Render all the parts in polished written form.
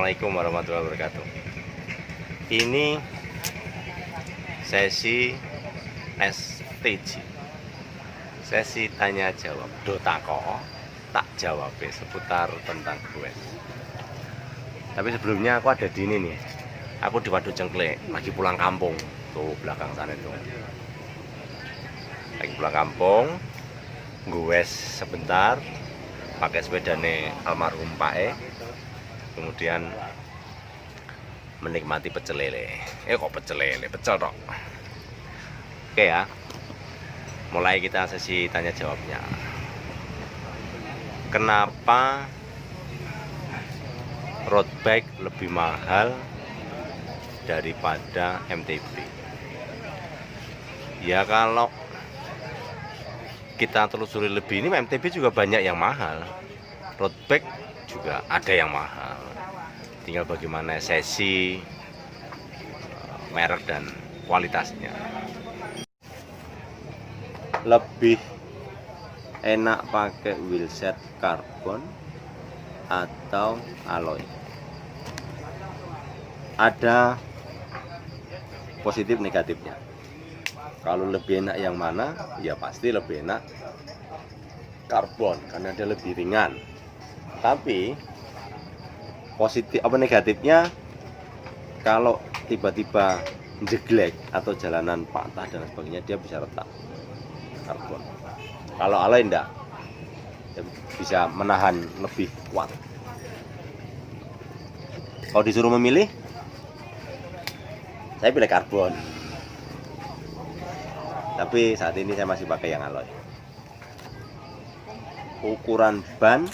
Assalamualaikum warahmatullahi wabarakatuh. Ini sesi STJ, sesi tanya jawab. Dotako tak jawab seputar tentang gue. Tapi sebelumnya aku ada di ini nih. Aku di Waduk Cengklek, lagi pulang kampung. Tuh belakang sana tuh. Lagi pulang kampung, gue sebentar, pakai sepedane almarhum Pak kemudian menikmati pecel lele. Kok pecel lele? Pecel dong. Oke ya, mulai kita sesi tanya jawabnya. Kenapa road bike lebih mahal daripada MTB? Ya kalau kita telusuri lebih, ini MTB juga banyak yang mahal, road bike juga ada yang mahal. Tinggal bagaimana sesi, merek dan kualitasnya. Lebih enak pakai wheelset karbon atau alloy? Ada positif negatifnya. Kalau lebih enak yang mana? Ya pasti lebih enak karbon karena dia lebih ringan. Tapi positif apa negatifnya, kalau tiba-tiba jeglek atau jalanan patah dan sebagainya, dia bisa retak karbon. Kalau alloy enggak, dia bisa menahan lebih kuat. Kalau disuruh memilih, saya pilih karbon. Tapi saat ini saya masih pakai yang alloy. Ukuran ban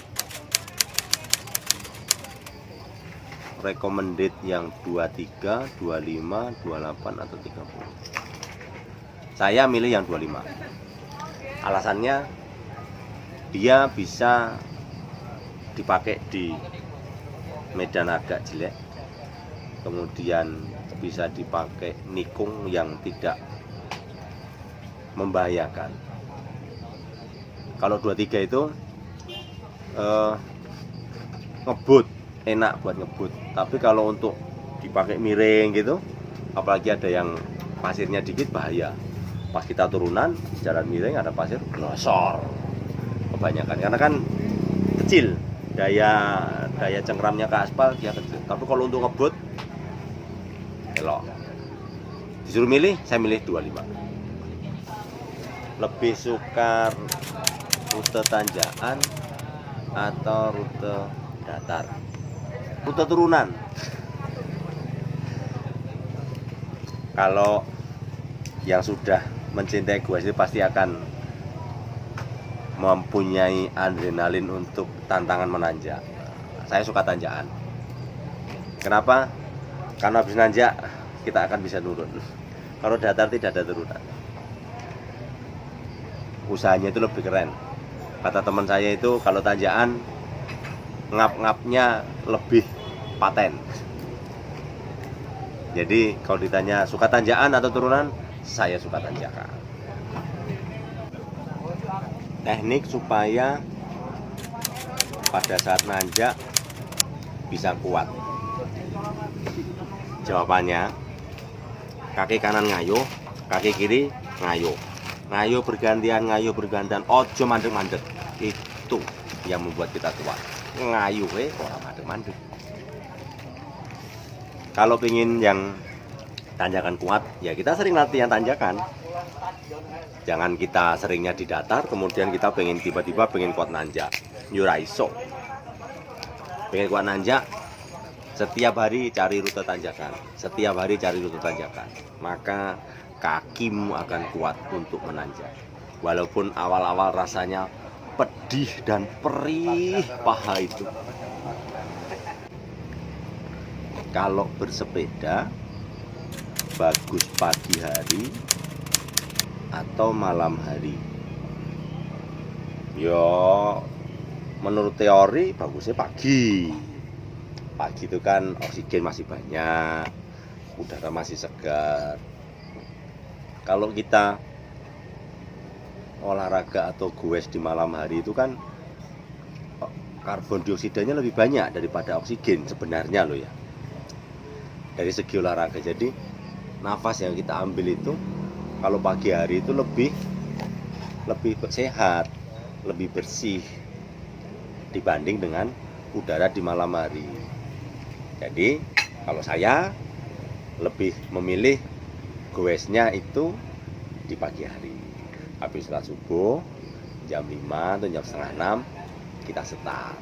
recommended yang 23, 25, 28 atau 30. Saya milih yang 25. Alasannya dia bisa dipakai di medan agak jelek, kemudian bisa dipakai nikung yang tidak membahayakan. Kalau 23 itu ngebut, enak buat ngebut. Tapi kalau untuk dipakai miring gitu, apalagi ada yang pasirnya dikit, bahaya. Pas kita turunan jalan miring ada pasir, glosor kebanyakan, karena kan kecil, daya cengkramnya ke aspal dia kecil. Tapi kalau untuk ngebut elok. Disuruh milih, saya milih 25. Lebih suka rute tanjakan atau rute datar? Rute turunan. Kalau yang sudah mencintai gue itu pasti akan mempunyai adrenalin untuk tantangan menanjak. Saya suka tanjakan. Kenapa? Karena habis nanjak kita akan bisa turun. Kalau datar tidak ada turunan. Usahanya itu lebih keren. Kata teman saya itu kalau tanjakan ngap-ngapnya lebih paten. Jadi kalau ditanya suka tanjakan atau turunan, saya suka tanjakan. Teknik supaya pada saat nanjak bisa kuat. Jawabannya, kaki kanan ngayuh, kaki kiri ngayuh. Ngayuh bergantian, ojo mandek-mandek. Itu yang membuat kita kuat. Ngayuh orang mandek-mandek. Kalau pengen yang tanjakan kuat, ya kita sering latihan tanjakan. Jangan kita seringnya di datar, kemudian kita pengen tiba-tiba pengen kuat nanjak. Yuraiso. Pengen kuat nanjak, setiap hari cari rute tanjakan. Maka kakimu akan kuat untuk menanjak. Walaupun awal-awal rasanya pedih dan perih paha itu. Kalau bersepeda bagus pagi hari atau malam hari? Yo, menurut teori bagusnya pagi. Pagi itu kan oksigen masih banyak, udara masih segar. Kalau kita olahraga atau goes di malam hari itu kan karbon dioksidanya lebih banyak daripada oksigen sebenarnya loh ya, dari segi olahraga. Jadi nafas yang kita ambil itu kalau pagi hari itu lebih sehat, lebih bersih dibanding dengan udara di malam hari. Jadi kalau saya lebih memilih goesnya itu di pagi hari. Habis sholat subuh jam 5 atau jam setengah 6 kita start.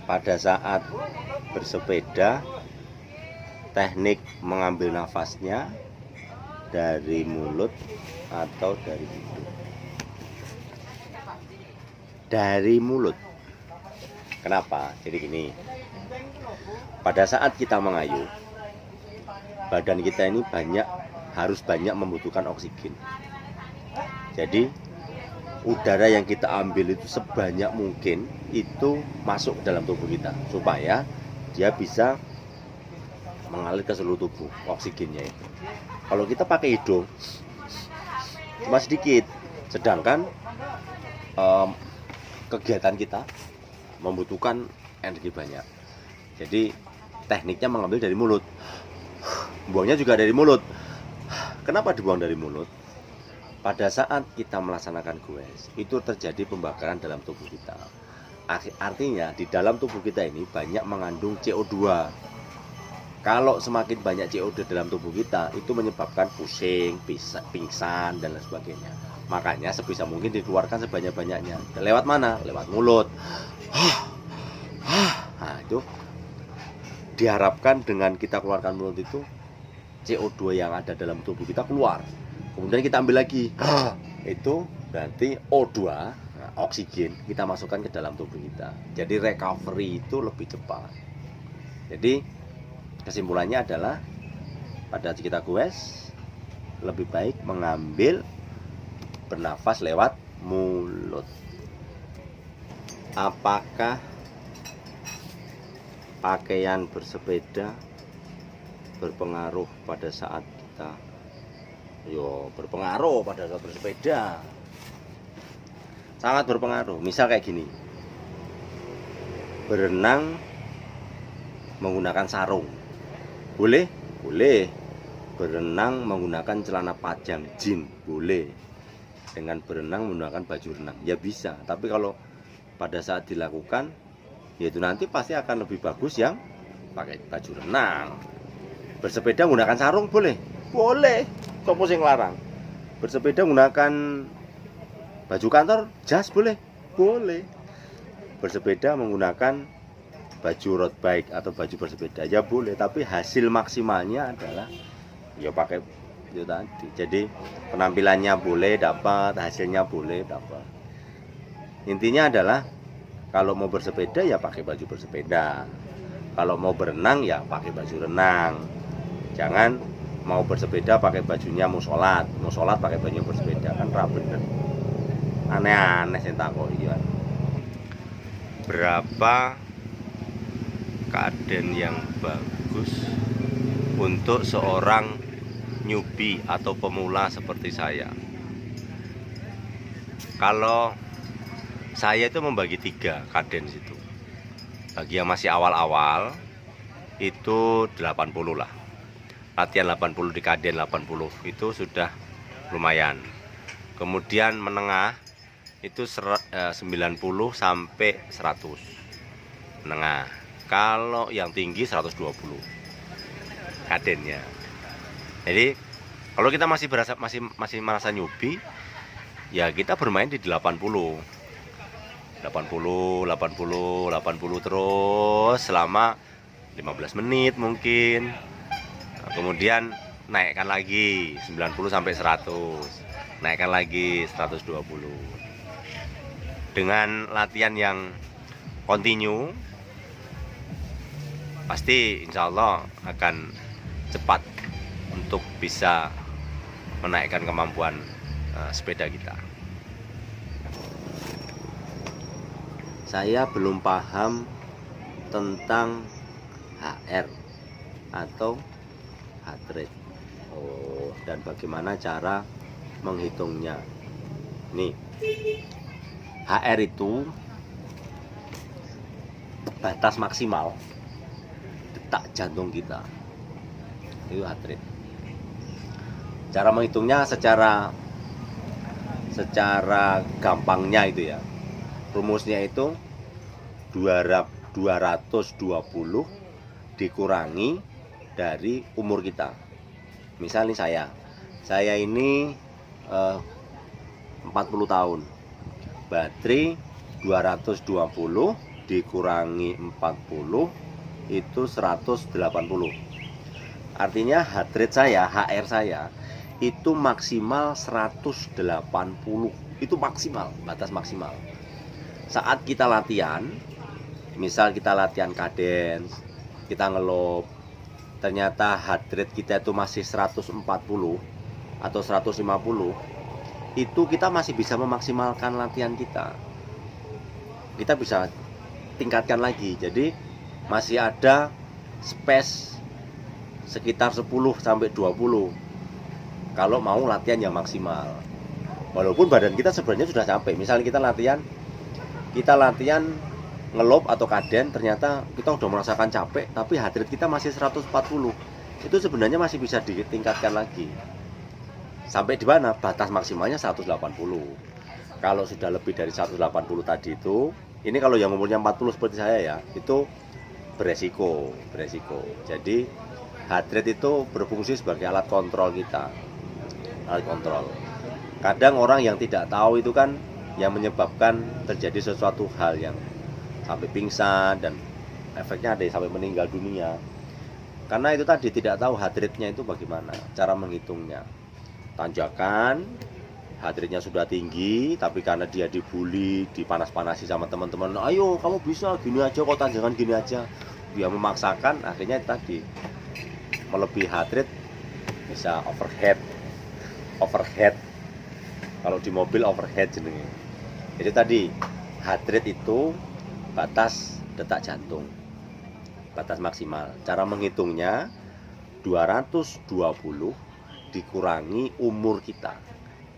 Pada saat bersepeda, teknik mengambil nafasnya dari mulut atau dari hidung. Dari mulut. Kenapa? Jadi gini, pada saat kita mengayuh, badan kita ini harus banyak membutuhkan oksigen. Jadi udara yang kita ambil itu sebanyak mungkin itu masuk ke dalam tubuh kita supaya dia bisa mengalir ke seluruh tubuh oksigennya itu. Kalau kita pakai hidung cuma sedikit, sedangkan kegiatan kita membutuhkan energi banyak. Jadi tekniknya mengambil dari mulut, buangnya juga dari mulut. Kenapa dibuang dari mulut? Pada saat kita melaksanakan goes, itu terjadi pembakaran dalam tubuh kita. Artinya di dalam tubuh kita ini banyak mengandung CO2. Kalau semakin banyak CO2 dalam tubuh kita, itu menyebabkan pusing, pingsan, dan lain sebagainya. Makanya sebisa mungkin dikeluarkan sebanyak-banyaknya. Lewat mana? Lewat mulut. Nah, itu diharapkan dengan kita keluarkan mulut itu, CO2 yang ada dalam tubuh kita keluar. Kemudian kita ambil lagi. Itu berarti O2, oksigen, kita masukkan ke dalam tubuh kita. Jadi recovery itu lebih cepat. Jadi kesimpulannya adalah pada saat kita goes, lebih baik mengambil bernafas lewat mulut. Apakah pakaian bersepeda berpengaruh pada saat kita berpengaruh pada saat bersepeda? Sangat berpengaruh. Misal kayak gini, berenang menggunakan sarung boleh? Boleh. Berenang menggunakan celana panjang jin boleh. Dengan berenang menggunakan baju renang ya bisa. Tapi kalau pada saat dilakukan, yaitu nanti pasti akan lebih bagus yang pakai baju renang. Bersepeda menggunakan sarung boleh? Boleh. Sopo sing larang? Bersepeda menggunakan baju kantor, jas boleh? Boleh. Bersepeda menggunakan baju road bike atau baju bersepeda ya boleh, tapi hasil maksimalnya adalah ya pakai itu tadi. Jadi penampilannya boleh dapat, hasilnya boleh dapat. Intinya adalah kalau mau bersepeda ya pakai baju bersepeda. Kalau mau berenang ya pakai baju renang. Jangan mau bersepeda pakai bajunya mau sholat pakai baju bersepeda, kan ra bener. Aneh-aneh sing takoki ya. Berapa keadaan yang bagus untuk seorang newbie atau pemula seperti saya? Kalau saya itu membagi 3 kaden situ. Bagi yang masih awal-awal itu 80 lah. Latihan 80 di kaden 80 itu sudah lumayan. Kemudian menengah itu 90 sampai 100. Menengah. Kalau yang tinggi 120 kadennya. Jadi kalau kita masih merasa newbie, ya kita bermain di 80 terus selama 15 menit mungkin. Nah, kemudian naikkan lagi 90 sampai 100. Naikkan lagi 120. Dengan latihan yang continue, pasti insya Allah akan cepat untuk bisa menaikkan kemampuan sepeda kita. Saya belum paham tentang HR atau heart rate. Dan bagaimana cara menghitungnya. Nih, HR itu batas maksimal detak jantung kita. Itu heart rate. Cara menghitungnya secara gampangnya itu ya. Rumusnya itu 220 dikurangi dari umur kita. Misalnya saya ini 40 tahun. Baterai 220 dikurangi 40 itu 180. Artinya heart rate saya, HR saya itu maksimal 180. Itu maksimal, batas maksimal. Saat kita latihan, misal kita latihan cadence, kita ngelob, ternyata heart rate kita itu masih 140 atau 150, itu kita masih bisa memaksimalkan latihan kita. Kita bisa tingkatkan lagi. Jadi masih ada space sekitar 10 sampai 20 kalau mau latihan yang maksimal. Walaupun badan kita sebenarnya sudah capek. Misalnya kita latihan ngelob atau kaden, ternyata kita udah merasakan capek, tapi heart rate kita masih 140. Itu sebenarnya masih bisa ditingkatkan lagi. Sampai di mana? Batas maksimalnya 180. Kalau sudah lebih dari 180 tadi itu, ini kalau yang umurnya 40 seperti saya ya, itu beresiko. Jadi heart rate itu berfungsi sebagai alat kontrol kita. Alat kontrol. Kadang orang yang tidak tahu itu kan yang menyebabkan terjadi sesuatu hal yang sampai pingsan dan efeknya ada yang sampai meninggal dunia. Karena itu tadi tidak tahu heart rate-nya itu bagaimana, cara menghitungnya. Tanjakan, heart rate-nya sudah tinggi, tapi karena dia dibully, dipanas-panasi sama teman-teman, ayo kamu bisa gini aja kok, tanjakan gini aja. Dia memaksakan, akhirnya tadi melebihi heart rate, bisa overhead. Kalau di mobil overhead jenenge. Jadi tadi heart rate itu batas detak jantung, batas maksimal. Cara menghitungnya 220 dikurangi umur kita,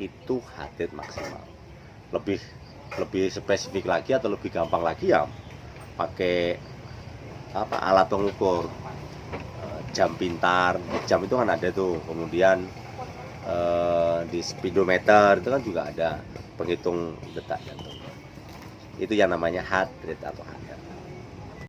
itu heart rate maksimal. Lebih spesifik lagi atau lebih gampang lagi ya pakai alat pengukur, jam pintar. Jam itu kan ada tuh, kemudian di speedometer itu kan juga ada penghitung detak jantung. Itu yang namanya heart rate atau heart.